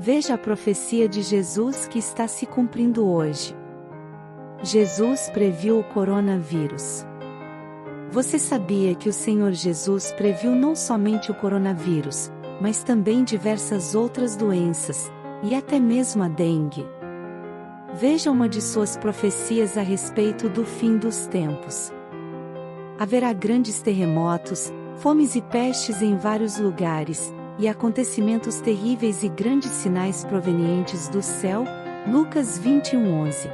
Veja a profecia de Jesus que está se cumprindo hoje. Jesus previu o coronavírus. Você sabia que o Senhor Jesus previu não somente o coronavírus, mas também diversas outras doenças, e até mesmo a dengue? Veja uma de suas profecias a respeito do fim dos tempos. Haverá grandes terremotos, fomes e pestes em vários lugares, e acontecimentos terríveis e grandes sinais provenientes do céu. Lucas 21:11.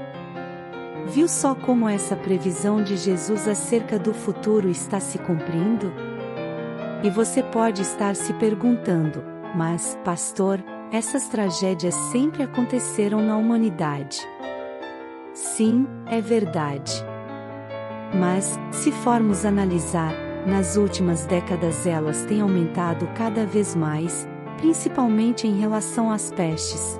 Viu só como essa previsão de Jesus acerca do futuro está se cumprindo? E você pode estar se perguntando, mas, pastor, essas tragédias sempre aconteceram na humanidade. Sim, é verdade. Mas, se formos analisar, nas últimas décadas elas têm aumentado cada vez mais, principalmente em relação às pestes.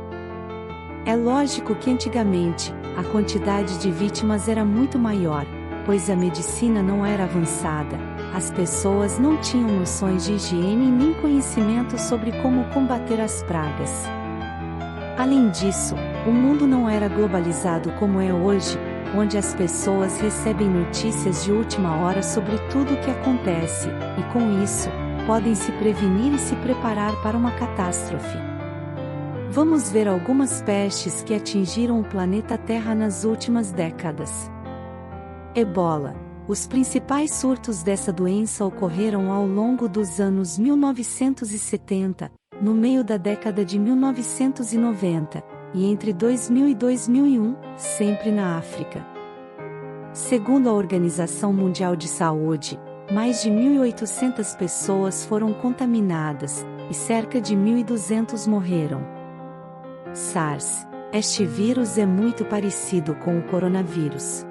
É lógico que antigamente, a quantidade de vítimas era muito maior, pois a medicina não era avançada, as pessoas não tinham noções de higiene nem conhecimento sobre como combater as pragas. Além disso, o mundo não era globalizado como é hoje, onde as pessoas recebem notícias de última hora sobre tudo o que acontece, e com isso, podem se prevenir e se preparar para uma catástrofe. Vamos ver algumas pestes que atingiram o planeta Terra nas últimas décadas. Ebola. Os principais surtos dessa doença ocorreram ao longo dos anos 1970, no meio da década de 1990, e entre 2000 e 2001, sempre na África. Segundo a Organização Mundial de Saúde, mais de 1.800 pessoas foram contaminadas, e cerca de 1.200 morreram. SARS. Este vírus é muito parecido com o coronavírus.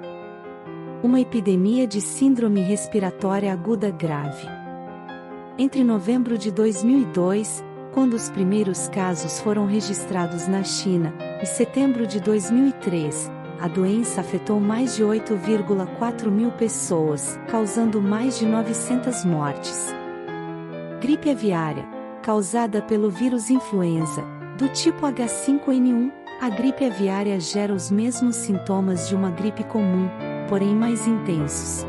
Uma epidemia de síndrome respiratória aguda grave. Entre novembro de 2002, quando os primeiros casos foram registrados na China, e setembro de 2003, a doença afetou mais de 8,4 mil pessoas, causando mais de 900 mortes. Gripe aviária, causada pelo vírus influenza, do tipo H5N1, a gripe aviária gera os mesmos sintomas de uma gripe comum, porém mais intensos.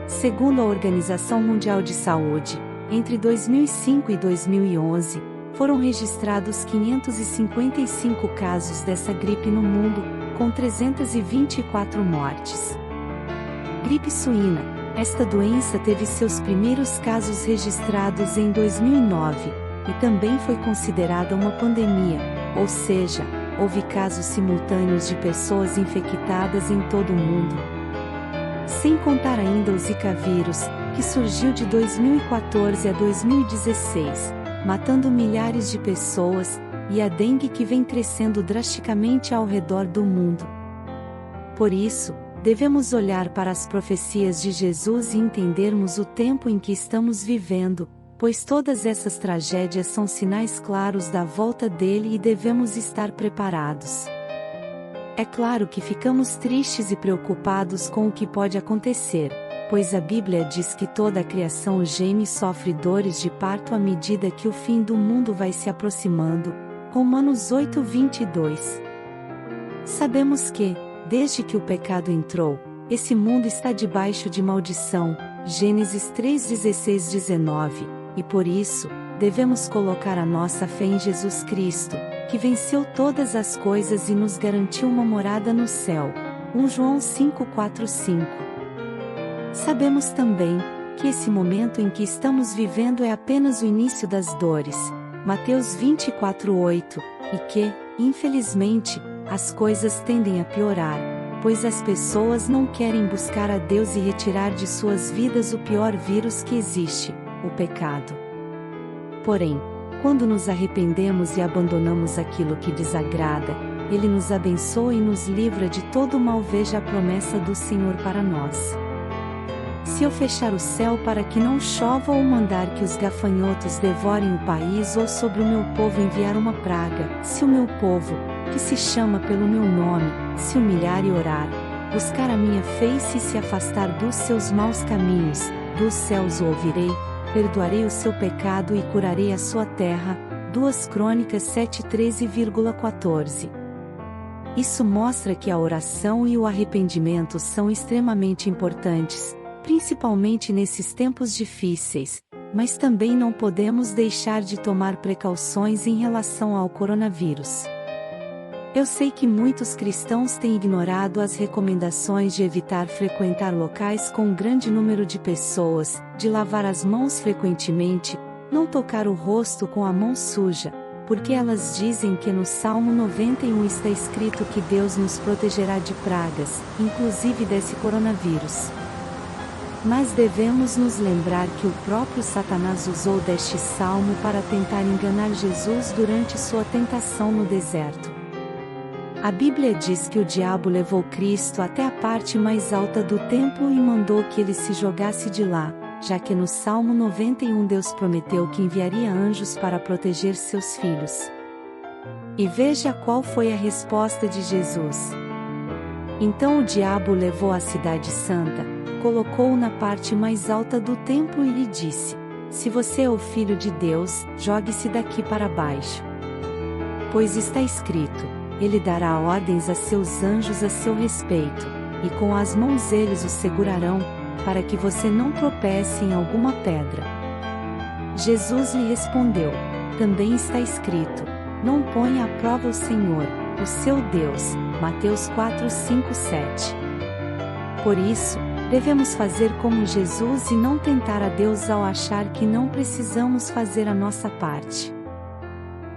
Segundo a Organização Mundial de Saúde, entre 2005 e 2011, foram registrados 555 casos dessa gripe no mundo, com 324 mortes. Gripe suína. Esta doença teve seus primeiros casos registrados em 2009, e também foi considerada uma pandemia, ou seja, houve casos simultâneos de pessoas infectadas em todo o mundo. Sem contar ainda o Zika vírus, que surgiu de 2014 a 2016, matando milhares de pessoas, e a dengue que vem crescendo drasticamente ao redor do mundo. Por isso, devemos olhar para as profecias de Jesus e entendermos o tempo em que estamos vivendo, pois todas essas tragédias são sinais claros da volta dele e devemos estar preparados. É claro que ficamos tristes e preocupados com o que pode acontecer, pois a Bíblia diz que toda a criação geme e sofre dores de parto à medida que o fim do mundo vai se aproximando. Romanos 8:22. Sabemos que, desde que o pecado entrou, esse mundo está debaixo de maldição, Gênesis 3:16-19, e por isso, devemos colocar a nossa fé em Jesus Cristo, que venceu todas as coisas e nos garantiu uma morada no céu. 1 João 5:4-5. Sabemos também, que esse momento em que estamos vivendo é apenas o início das dores, Mateus 24:8, e que, infelizmente, as coisas tendem a piorar, pois as pessoas não querem buscar a Deus e retirar de suas vidas o pior vírus que existe, o pecado. Porém, quando nos arrependemos e abandonamos aquilo que desagrada, Ele nos abençoa e nos livra de todo o mal. Veja a promessa do Senhor para nós. Se eu fechar o céu para que não chova ou mandar que os gafanhotos devorem o país ou sobre o meu povo enviar uma praga, se o meu povo, que se chama pelo meu nome, se humilhar e orar, buscar a minha face e se afastar dos seus maus caminhos, dos céus o ouvirei, perdoarei o seu pecado e curarei a sua terra. 2 Crônicas 7:13-14. Isso mostra que a oração e o arrependimento são extremamente importantes, principalmente nesses tempos difíceis, mas também não podemos deixar de tomar precauções em relação ao coronavírus. Eu sei que muitos cristãos têm ignorado as recomendações de evitar frequentar locais com um grande número de pessoas, de lavar as mãos frequentemente, não tocar o rosto com a mão suja, porque elas dizem que no Salmo 91 está escrito que Deus nos protegerá de pragas, inclusive desse coronavírus. Mas devemos nos lembrar que o próprio Satanás usou deste salmo para tentar enganar Jesus durante sua tentação no deserto. A Bíblia diz que o diabo levou Cristo até a parte mais alta do templo e mandou que ele se jogasse de lá, já que no Salmo 91 Deus prometeu que enviaria anjos para proteger seus filhos. E veja qual foi a resposta de Jesus. Então o diabo o levou à cidade santa, colocou-o na parte mais alta do templo e lhe disse: Se você é o Filho de Deus, jogue-se daqui para baixo. Pois está escrito: Ele dará ordens a seus anjos a seu respeito, e com as mãos eles o segurarão, para que você não tropece em alguma pedra. Jesus lhe respondeu: Também está escrito: Não ponha à prova o Senhor, o seu Deus. Mateus 4:5-7. Por isso, devemos fazer como Jesus e não tentar a Deus ao achar que não precisamos fazer a nossa parte.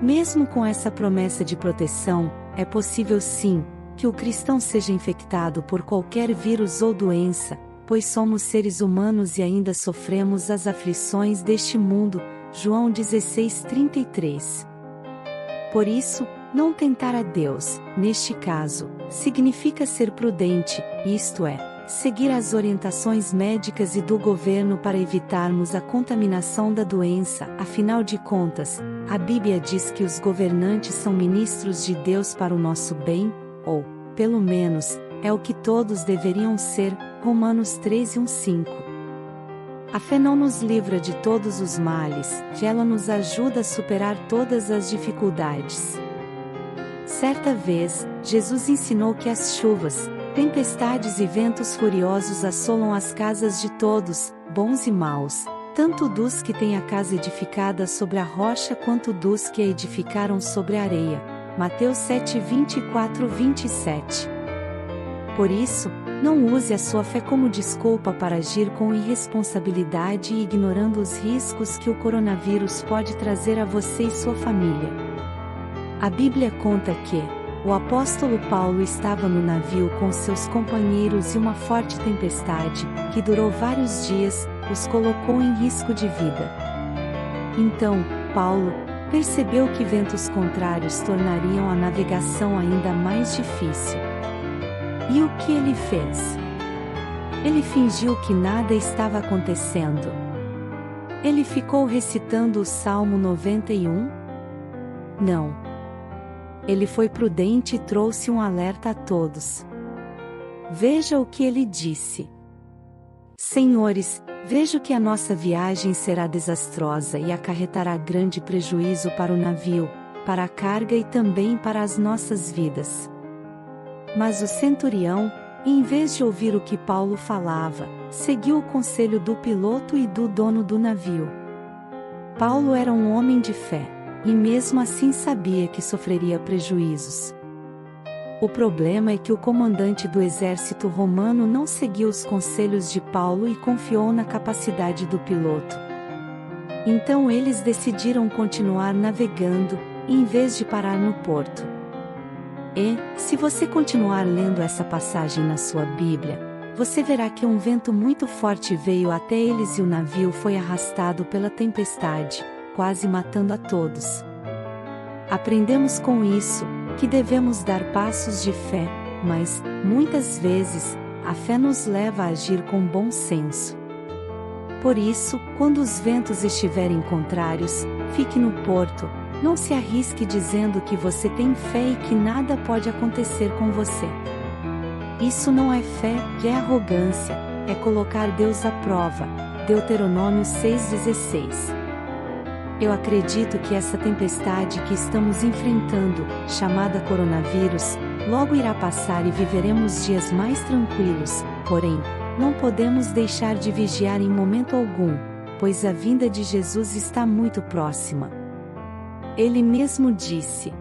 Mesmo com essa promessa de proteção, é possível sim, que o cristão seja infectado por qualquer vírus ou doença, pois somos seres humanos e ainda sofremos as aflições deste mundo. João 16:33. Por isso, não tentar a Deus, neste caso, significa ser prudente, isto é, seguir as orientações médicas e do governo para evitarmos a contaminação da doença. Afinal de contas, a Bíblia diz que os governantes são ministros de Deus para o nosso bem, ou, pelo menos, é o que todos deveriam ser. Romanos 13:1-5. A fé não nos livra de todos os males, ela nos ajuda a superar todas as dificuldades. Certa vez, Jesus ensinou que as chuvas, tempestades e ventos furiosos assolam as casas de todos, bons e maus, tanto dos que têm a casa edificada sobre a rocha quanto dos que a edificaram sobre a areia. Mateus 7:24-27. Por isso, não use a sua fé como desculpa para agir com irresponsabilidade e ignorando os riscos que o coronavírus pode trazer a você e sua família. A Bíblia conta que o apóstolo Paulo estava no navio com seus companheiros e uma forte tempestade, que durou vários dias, os colocou em risco de vida. Então, Paulo percebeu que ventos contrários tornariam a navegação ainda mais difícil. E o que ele fez? Ele fingiu que nada estava acontecendo. Ele ficou recitando o Salmo 91? Não. Ele foi prudente e trouxe um alerta a todos. Veja o que ele disse. Senhores, vejo que a nossa viagem será desastrosa e acarretará grande prejuízo para o navio, para a carga e também para as nossas vidas. Mas o centurião, em vez de ouvir o que Paulo falava, seguiu o conselho do piloto e do dono do navio. Paulo era um homem de fé, e mesmo assim sabia que sofreria prejuízos. O problema é que o comandante do exército romano não seguiu os conselhos de Paulo e confiou na capacidade do piloto. Então eles decidiram continuar navegando, em vez de parar no porto. E, se você continuar lendo essa passagem na sua Bíblia, você verá que um vento muito forte veio até eles e o navio foi arrastado pela tempestade, quase matando a todos. Aprendemos com isso, que devemos dar passos de fé, mas, muitas vezes, a fé nos leva a agir com bom senso. Por isso, quando os ventos estiverem contrários, fique no porto, não se arrisque dizendo que você tem fé e que nada pode acontecer com você. Isso não é fé, é arrogância, é colocar Deus à prova. Deuteronômio 6,16. Eu acredito que essa tempestade que estamos enfrentando, chamada coronavírus, logo irá passar e viveremos dias mais tranquilos, porém, não podemos deixar de vigiar em momento algum, pois a vinda de Jesus está muito próxima. Ele mesmo disse: